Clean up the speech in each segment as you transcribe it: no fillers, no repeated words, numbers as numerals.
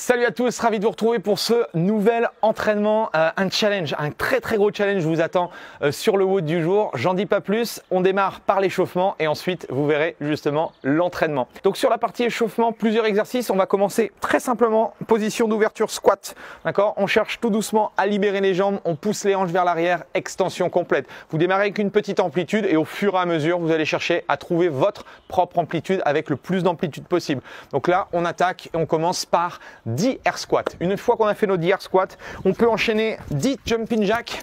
Salut à tous, ravi de vous retrouver pour ce nouvel entraînement, un challenge, un très gros challenge vous attend sur le WOD du jour. J'en dis pas plus, on démarre par l'échauffement et ensuite vous verrez justement l'entraînement. Donc sur la partie échauffement, plusieurs exercices, on va commencer très simplement, position d'ouverture squat, d'accord? On cherche tout doucement à libérer les jambes, on pousse les hanches vers l'arrière, extension complète. Vous démarrez avec une petite amplitude et au fur et à mesure, vous allez chercher à trouver votre propre amplitude avec le plus d'amplitude possible. Donc là, on attaque et on commence par 10 air squats. Une fois qu'on a fait nos 10 air squats, on peut enchaîner 10 jumping jack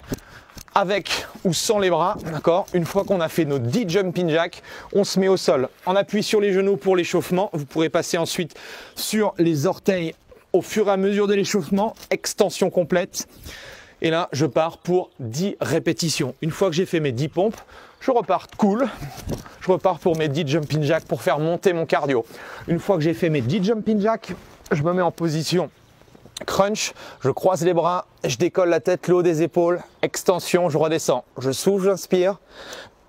avec ou sans les bras, d'accord? Une fois qu'on a fait nos 10 jumping jack, on se met au sol. On appuie sur les genoux pour l'échauffement. Vous pourrez passer ensuite sur les orteils au fur et à mesure de l'échauffement, extension complète. Et là, je pars pour 10 répétitions. Une fois que j'ai fait mes 10 pompes, je repars cool. Je repars pour mes 10 jumping jack pour faire monter mon cardio. Une fois que j'ai fait mes 10 jumping jack, je me mets en position crunch, je croise les bras, je décolle la tête, le haut des épaules, extension, je redescends, je souffle, j'inspire,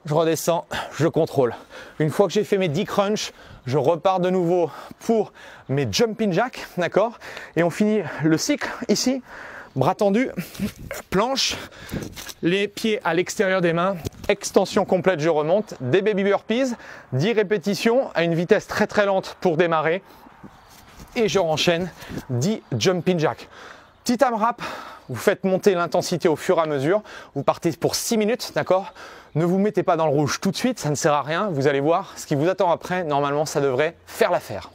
je redescends, je contrôle. Une fois que j'ai fait mes 10 crunch, je repars de nouveau pour mes jumping jack, d'accord? Et on finit le cycle ici, bras tendus, planche, les pieds à l'extérieur des mains, extension complète, je remonte, des baby burpees, 10 répétitions à une vitesse très lente pour démarrer. Et je renchaîne 10 jumping jack. Petit AMRAP, vous faites monter l'intensité au fur et à mesure. Vous partez pour 6 minutes, d'accord? Ne vous mettez pas dans le rouge tout de suite, ça ne sert à rien. Vous allez voir ce qui vous attend après. Normalement, ça devrait faire l'affaire.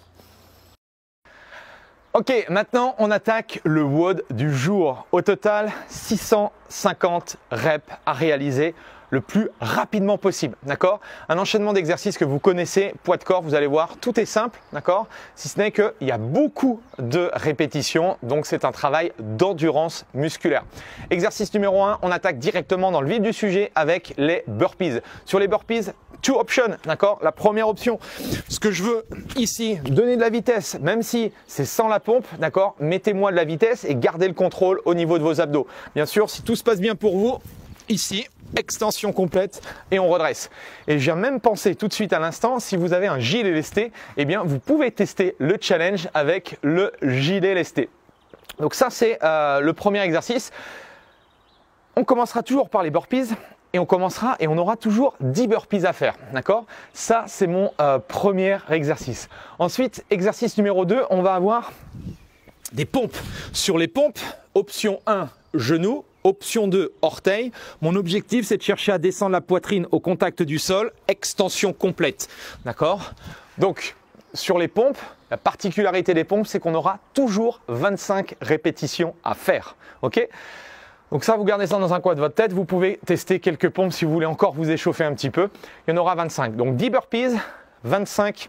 Ok, maintenant on attaque le WOD du jour. Au total, 650 reps à réaliser le plus rapidement possible, d'accord? Un enchaînement d'exercices que vous connaissez, poids de corps, vous allez voir, tout est simple, d'accord? Si ce n'est qu'il y a beaucoup de répétitions, donc c'est un travail d'endurance musculaire. Exercice numéro 1, on attaque directement dans le vif du sujet avec les burpees. Sur les burpees, two options, d'accord? La première option, ce que je veux ici, donner de la vitesse, même si c'est sans la pompe, d'accord? Mettez-moi de la vitesse et gardez le contrôle au niveau de vos abdos. Bien sûr, si tout se passe bien pour vous, ici, extension complète et on redresse. Et je viens même penser tout de suite à l'instant, si vous avez un gilet lesté, eh bien vous pouvez tester le challenge avec le gilet lesté. Donc ça c'est le premier exercice. On commencera toujours par les burpees et on aura toujours 10 burpees à faire, d'accord? Ça c'est mon premier exercice. Ensuite, exercice numéro 2, on va avoir des pompes. Sur les pompes, option 1, genoux. Option 2, orteil. Mon objectif, c'est de chercher à descendre la poitrine au contact du sol, extension complète. D'accord? Donc, sur les pompes, la particularité des pompes, c'est qu'on aura toujours 25 répétitions à faire. Ok? Donc ça, vous gardez ça dans un coin de votre tête. Vous pouvez tester quelques pompes si vous voulez encore vous échauffer un petit peu. Il y en aura 25. Donc 10 burpees, 25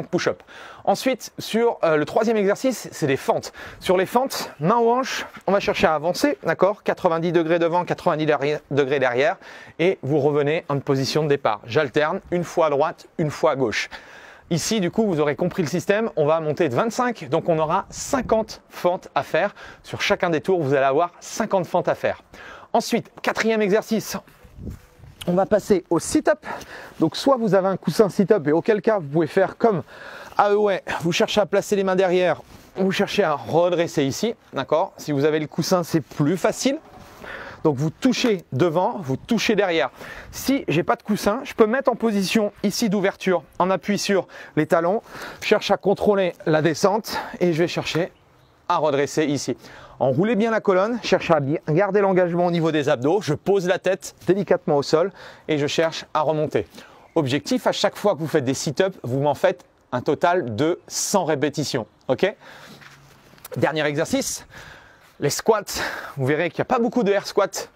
push-ups. Ensuite, sur le troisième exercice, c'est des fentes. Sur les fentes, main aux hanches, on va chercher à avancer, d'accord? 90 degrés devant, 90 degrés derrière, et vous revenez en position de départ. J'alterne une fois à droite, une fois à gauche. Ici, du coup, vous aurez compris le système, on va monter de 25, donc on aura 50 fentes à faire. Sur chacun des tours, vous allez avoir 50 fentes à faire. Ensuite, quatrième exercice, on va passer au sit-up. Donc soit vous avez un coussin sit-up et auquel cas vous pouvez faire comme AEW, vous cherchez à placer les mains derrière, vous cherchez à redresser ici, d'accord? Si vous avez le coussin, c'est plus facile. Donc vous touchez devant, vous touchez derrière. Si j'ai pas de coussin, je peux me mettre en position ici d'ouverture en appui sur les talons. Je cherche à contrôler la descente et je vais chercher à redresser ici. Enroulez bien la colonne, cherchez à bien garder l'engagement au niveau des abdos. Je pose la tête délicatement au sol et je cherche à remonter. Objectif, à chaque fois que vous faites des sit-ups, vous m'en faites un total de 100 répétitions. Ok? Dernier exercice, les squats. Vous verrez qu'il n'y a pas beaucoup de air squats.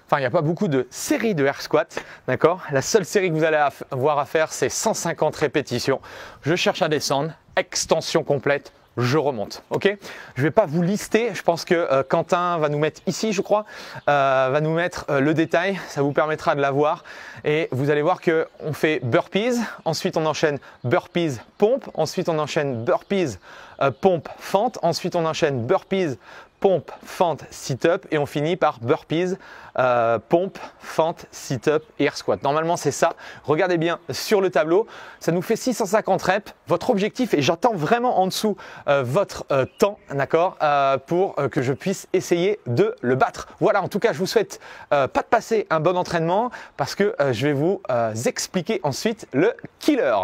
Enfin, il n'y a pas beaucoup de séries de air squats, d'accord? La seule série que vous allez avoir à faire, c'est 150 répétitions. Je cherche à descendre, extension complète, je remonte, ok? Je ne vais pas vous lister, je pense que Quentin va nous mettre ici, je crois, va nous mettre le détail, ça vous permettra de la voir. Et vous allez voir qu'on fait burpees, ensuite on enchaîne burpees pompe, ensuite on enchaîne burpees pompe fente, ensuite on enchaîne burpees pompe, fente, sit-up et on finit par burpees, pompe, fente, sit-up et air squat. Normalement, c'est ça. Regardez bien sur le tableau. Ça nous fait 650 reps. Votre objectif, et j'attends vraiment en dessous votre temps, d'accord, pour que je puisse essayer de le battre. Voilà, en tout cas, je vous souhaite pas de passer un bon entraînement parce que je vais vous expliquer ensuite le killer.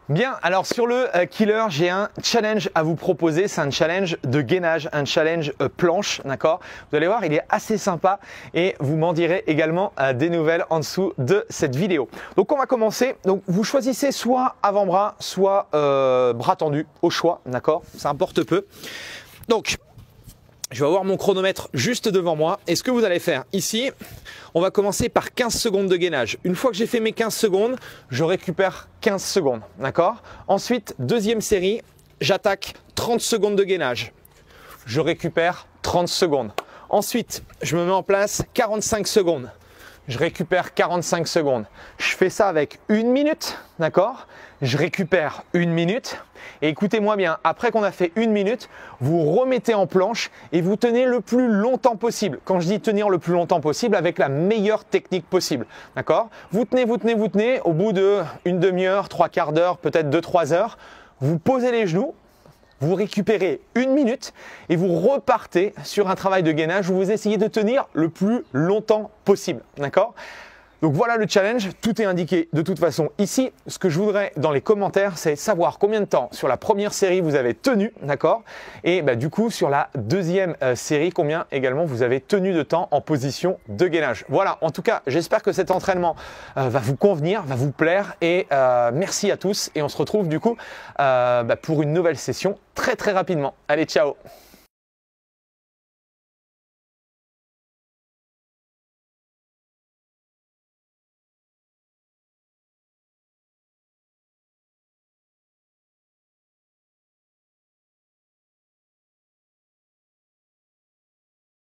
Bien, alors sur le killer, j'ai un challenge à vous proposer. C'est un challenge de gainage, un challenge planche, d'accord? Vous allez voir, il est assez sympa et vous m'en direz également des nouvelles en dessous de cette vidéo. Donc on va commencer. Donc vous choisissez soit avant-bras, soit bras tendus au choix, d'accord? Ça importe peu. Donc je vais avoir mon chronomètre juste devant moi. Et ce que vous allez faire ici, on va commencer par 15 secondes de gainage. Une fois que j'ai fait mes 15 secondes, je récupère 15 secondes. D'accord? Ensuite, deuxième série, j'attaque 30 secondes de gainage. Je récupère 30 secondes. Ensuite, je me mets en place 45 secondes. Je récupère 45 secondes. Je fais ça avec 1 minute, d'accord? Je récupère 1 minute. Et écoutez-moi bien, après qu'on a fait 1 minute, vous remettez en planche et vous tenez le plus longtemps possible. Quand je dis tenir le plus longtemps possible, avec la meilleure technique possible, d'accord? Vous tenez, vous tenez, vous tenez. Au bout d'une demi-heure, 3/4 d'heure, peut-être 2-3 heures, vous posez les genoux. Vous récupérez 1 minute et vous repartez sur un travail de gainage où vous essayez de tenir le plus longtemps possible. D'accord? Donc voilà le challenge, tout est indiqué de toute façon ici. Ce que je voudrais dans les commentaires, c'est savoir combien de temps sur la première série vous avez tenu, d'accord? Et du coup sur la deuxième série, combien également vous avez tenu de temps en position de gainage. Voilà, en tout cas, j'espère que cet entraînement va vous convenir, va vous plaire et merci à tous et on se retrouve du coup pour une nouvelle session très rapidement. Allez, ciao!